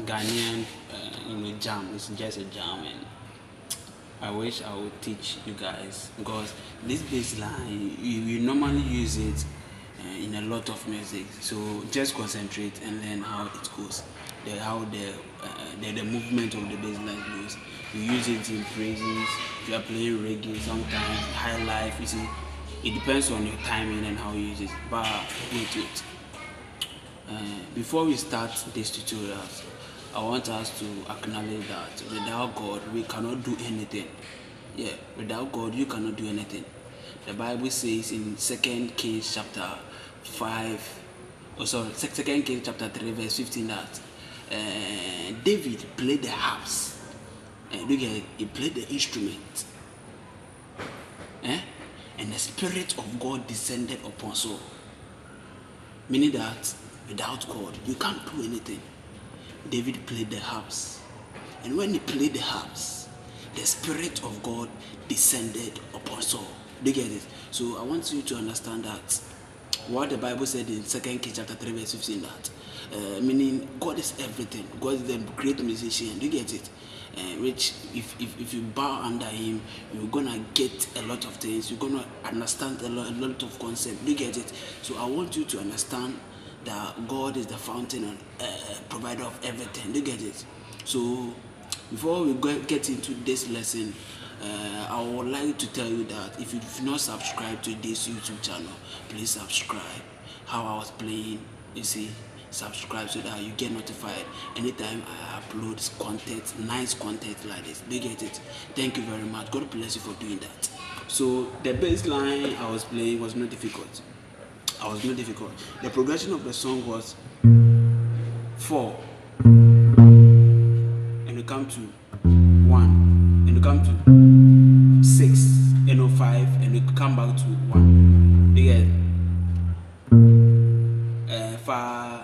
Ghanaian, jam. It's just a jam, and I wish I would teach you guys because this bass line you normally use it in a lot of music. So just concentrate and learn how it goes, how the movement of the bass line goes. You use it in praises. If you are playing reggae, sometimes high life. You see, it depends on your timing and how you use it. But wait. Before we start this tutorials, I want us to acknowledge that without God we cannot do anything. Yeah, without God you cannot do anything. The Bible says in 2 Kings chapter 5, oh sorry, 2 Kings chapter 3 verse 15 that David played the harps. Look at it, he played the instrument. And the Spirit of God descended upon Saul. Meaning that without God, you can't do anything. David played the harps. And when he played the harps, the Spirit of God descended upon Saul. Do you get it? So I want you to understand that what the Bible said in 2 Kings chapter 3 verse 15 that meaning God is everything. God is the great musician. Do you get it? Which if you bow under him, you're gonna get a lot of things. You're gonna understand a lot of concepts. Do you get it? So I want you to understand that God is the fountain and provider of everything. Do you get it? So before we get into this lesson, I would like to tell you that if you've not subscribed to this YouTube channel, please subscribe. How I was playing, you see, subscribe so that you get notified anytime I upload content, nice content like this. Do you get it? Thank you very much. God bless you for doing that. So the bass line I was playing was not difficult. The progression of the song was 4, and you come to 1, and you come to 6, and 5, and you come back to 1. You get it? Fa,